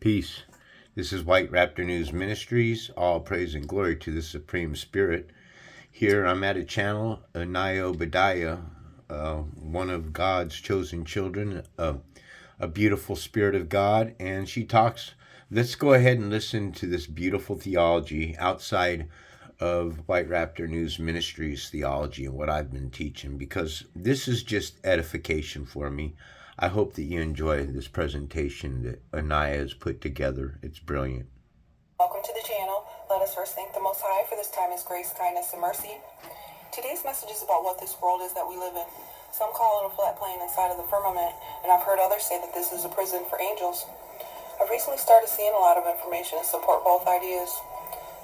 Peace. This is White Raptor News Ministries. All praise and glory to the Supreme Spirit. Here I'm at a channel, Anayah, Obadyah, one of God's chosen children, a beautiful spirit of God, and she talks. Let's go ahead and listen to this beautiful theology outside of White Raptor News Ministries theology and what I've been teaching, because this is just edification for me. I hope that you enjoy this presentation that Anayah has put together. It's brilliant. Welcome to the channel. Let us first thank the Most High for this time, His grace, kindness, and mercy. Today's message is about what this world is that we live in. Some call it a flat plane inside of the firmament, and I've heard others say that this is a prison for angels. I've recently started seeing a lot of information to support both ideas.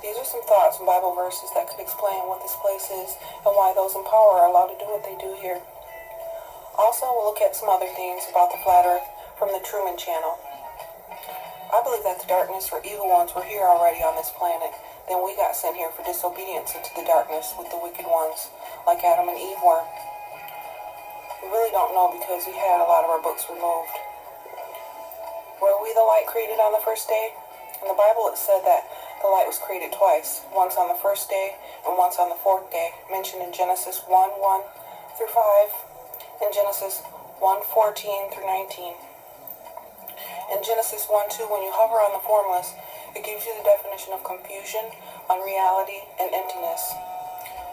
These are some thoughts and Bible verses that could explain what this place is and why those in power are allowed to do what they do here. Also, we'll look at some other things about the flat earth from the Truman channel. I believe that the darkness or evil ones were here already on this planet. Then we got sent here for disobedience into the darkness with the wicked ones, like Adam and Eve were. We really don't know because we had a lot of our books removed. Were we the light created on the first day? In the Bible it said that the light was created twice, once on the first day and once on the fourth day, mentioned in Genesis 1:1 through 5. In Genesis 1:14 through 19. In Genesis 1:2, when you hover on the formless, it gives you the definition of confusion, unreality, and emptiness,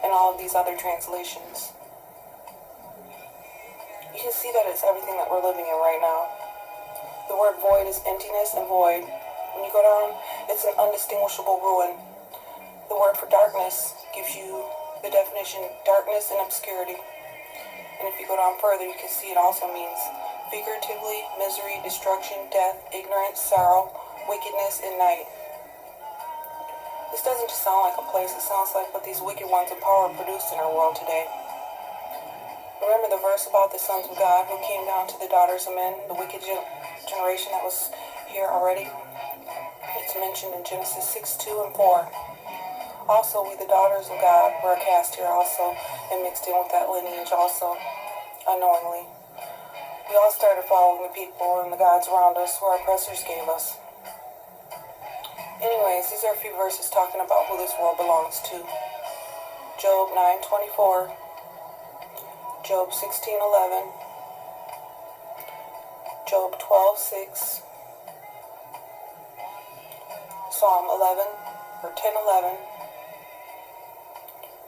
and all of these other translations. You can see that it's everything that we're living in right now. The word void is emptiness and void. When you go down, it's an undistinguishable ruin. The word for darkness gives you the definition darkness and obscurity. And if you go down further, you can see it also means figuratively misery, destruction, death, ignorance, sorrow, wickedness, and night. This doesn't just sound like a place, it sounds like what these wicked ones in power produced in our world today. Remember the verse about the sons of God who came down to the daughters of men, the wicked generation that was here already? It's mentioned in Genesis 6:2 and 4. Also, we the daughters of God were cast here also and mixed in with that lineage also, unknowingly. We all started following the people and the gods around us who our oppressors gave us. Anyways, these are a few verses talking about who this world belongs to. Job 9:24, Job 16:11, Job 12:6, Psalm 11 or 10:11.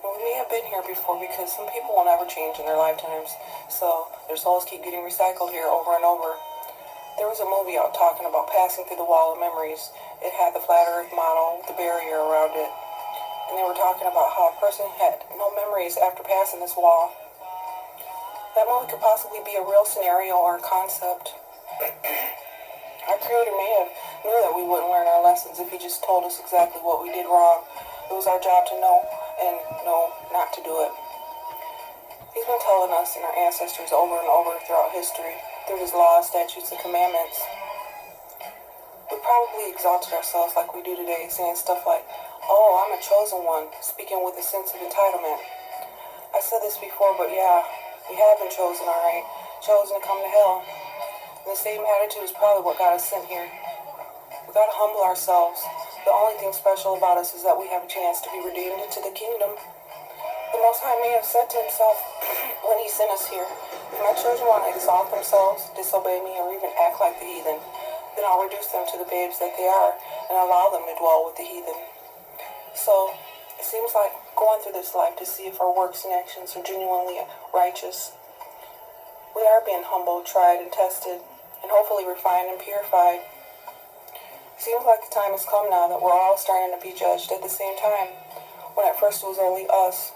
We may have been here before because some people will never change in their lifetimes, so their souls keep getting recycled here over and over. There was a movie out talking about passing through the wall of memories. It had the flat earth model with the barrier around it, and they were talking about how a person had no memories after passing this wall. That movie could possibly be a real scenario or a concept. Our Creator may have knew that we wouldn't learn our lessons if He just told us exactly what we did wrong. It was our job to know and know not to do it. He's been telling us and our ancestors over and over throughout history, through His laws, statutes, and commandments. We probably exalted ourselves like we do today, saying stuff like, "Oh, I'm a chosen one," speaking with a sense of entitlement. I said this before, but yeah, we have been chosen, alright, chosen to come to hell. And the same attitude is probably what got us sent here. We gotta humble ourselves. The only thing special about us is that we have a chance to be redeemed into the kingdom. The Most High may have said to Himself when He sent us here, "If my children want to exalt themselves, disobey me, or even act like the heathen, then I'll reduce them to the babes that they are and allow them to dwell with the heathen." So, it seems like going through this life to see if our works and actions are genuinely righteous. We are being humbled, tried, and tested, and hopefully refined and purified. Seems like the time has come now that we're all starting to be judged at the same time, when at first it was only us.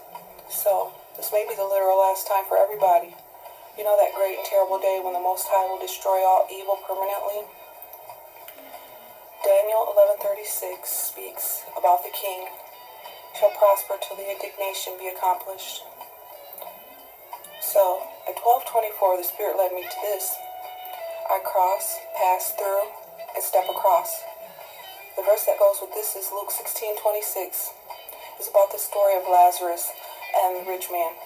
So, this may be the literal last time for everybody. You know that great and terrible day when the Most High will destroy all evil permanently? Daniel 11:36 speaks about the king shall prosper till the indignation be accomplished. So, at 12:24 the Spirit led me to this. I cross, pass through, and step across. The verse that goes with this is Luke 16:26. It's about the story of Lazarus and the rich man.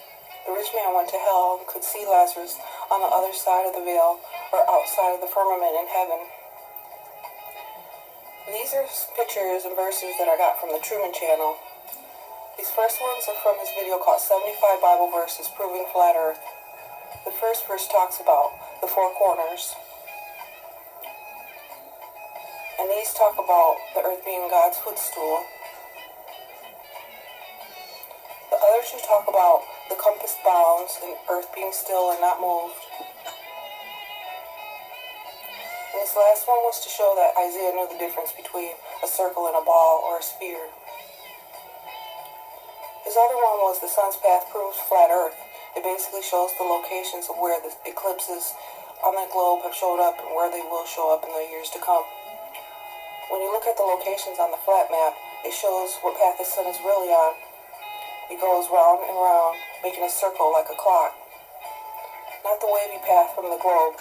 The rich man went to hell and could see Lazarus on the other side of the veil or outside of the firmament in heaven. These are pictures and verses that I got from the Truman Channel. These first ones are from his video called 75 Bible Verses Proving Flat Earth. The first verse talks about the four corners. And these talk about the earth being God's footstool. The other two talk about the compass bounds and earth being still and not moved. And this last one was to show that Isaiah knew the difference between a circle and a ball or a sphere. His other one was the sun's path proves flat earth. It basically shows the locations of where the eclipses on the globe have showed up and where they will show up in the years to come. When you look at the locations on the flat map, it shows what path the sun is really on. It goes round and round, making a circle like a clock. Not the wavy path from the globe,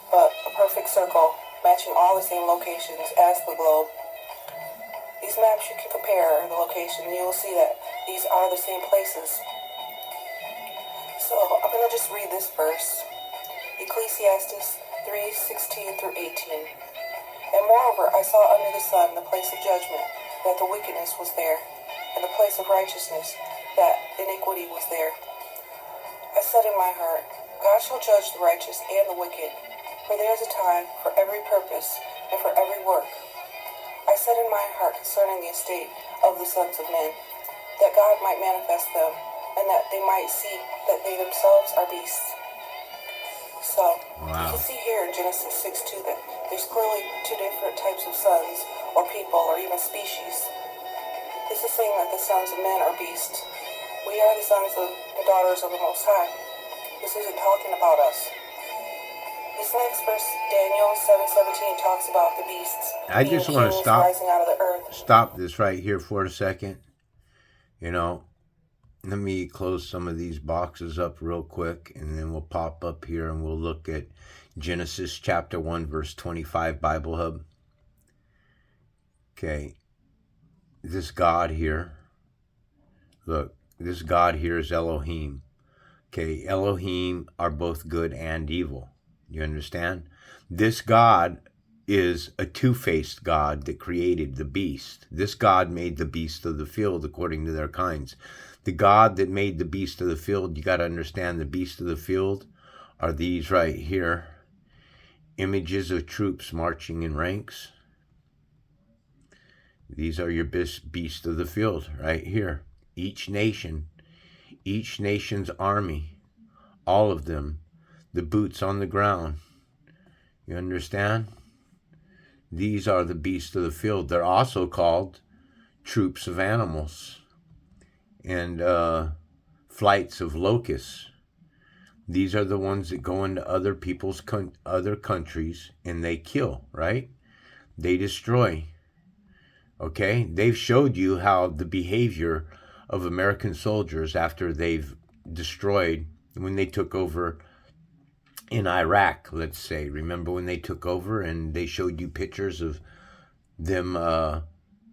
but a perfect circle, matching all the same locations as the globe. These maps, you can compare the location, and you will see that these are the same places. So, I'm going to just read this verse. Ecclesiastes 3:16 through 18. And moreover, I saw under the sun the place of judgment, that the wickedness was there, and the place of righteousness, that iniquity was there. I said in my heart, God shall judge the righteous and the wicked, for there is a time for every purpose and for every work. I said in my heart concerning the estate of the sons of men, that God might manifest them, and that they might see that they themselves are beasts. So, You can see here in Genesis 6:2 that there's clearly two different types of sons, or people, or even species. This is saying that the sons of men are beasts. We are the sons and daughters of the Most High. This isn't talking about us. This next verse, Daniel 7:17, talks about the beasts. I just want to stop rising out of the earth. Stop this right here for a second. Let me close some of these boxes up real quick, and then we'll pop up here and we'll look at Genesis chapter 1, verse 25, Bible Hub. Okay, this God here, look, this God here is Elohim. Okay, Elohim are both good and evil. You understand? This God is a two-faced God that created the beast. This God made the beast of the field according to their kinds. The God that made the beast of the field, you got to understand the beast of the field are these right here. Images of troops marching in ranks. These are your beast of the field right here. Each nation's army, all of them, the boots on the ground. You understand? These are the beasts of the field. They're also called troops of animals and flights of locusts. These are the ones that go into other people's other countries and they kill, right? They destroy. Okay? They've showed you how the behavior of American soldiers after they've destroyed, when they took over in Iraq, let's say. Remember when they took over and they showed you pictures of them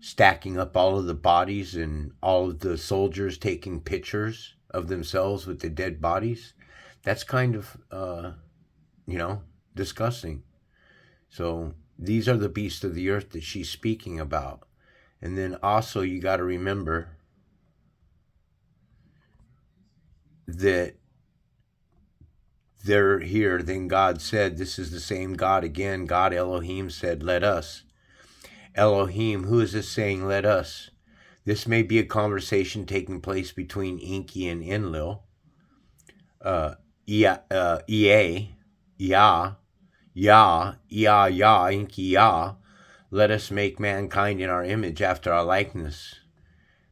stacking up all of the bodies and all of the soldiers taking pictures of themselves with the dead bodies? That's kind of, disgusting. So these are the beasts of the earth that she's speaking about. And then also you got to remember that they're here. Then God said, this is the same God again. God Elohim said, let us. Elohim, who is this saying, let us? This may be a conversation taking place between Enki and Enlil. Enki, Yah. Let us make mankind in our image after our likeness.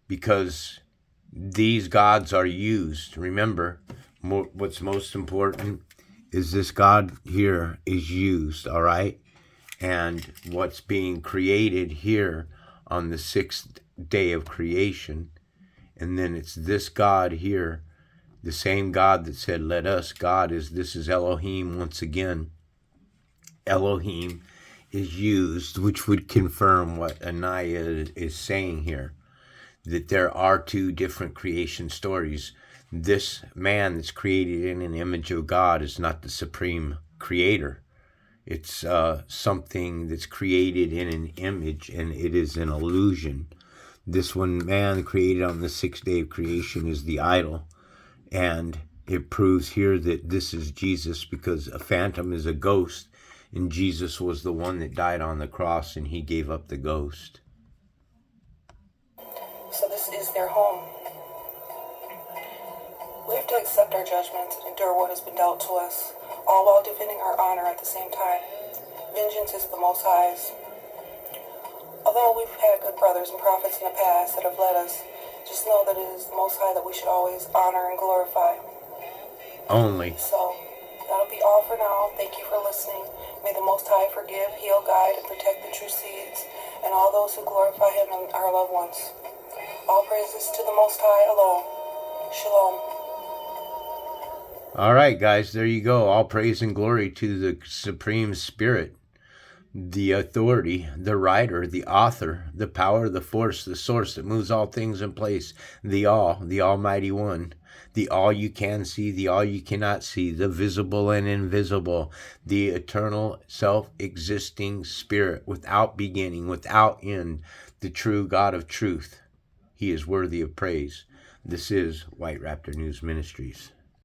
Because these gods are used. Remember, what's most important is this God here is used, all right? And what's being created here on the sixth day of creation. And then it's this God here, the same God that said, let us. This is Elohim once again. Elohim is used, which would confirm what Anayah is saying here, that there are two different creation stories. This man that's created in an image of God is not the supreme creator. It's something that's created in an image, and it is an illusion. This one man created on the sixth day of creation is the idol. And it proves here that this is Jesus, because a phantom is a ghost, and Jesus was the one that died on the cross, and he gave up the ghost. So this is their home. We have to accept our judgments and endure what has been dealt to us, all while defending our honor at the same time. Vengeance is the Most High's. Although we've had good brothers and prophets in the past that have led us, just know that it is the Most High that we should always honor and glorify. Only. So, that'll be all for now. Thank you for listening. May the Most High forgive, heal, guide, and protect the true seeds and all those who glorify Him and our loved ones. All praises to the Most High alone. Shalom. All right, guys, there you go. All praise and glory to the Supreme Spirit, the authority, the writer, the author, the power, the force, the source that moves all things in place, the Almighty One, the all you can see, the all you cannot see, the visible and invisible, the eternal self-existing Spirit without beginning, without end, the true God of truth. He is worthy of praise. This is White Raptor News Ministries.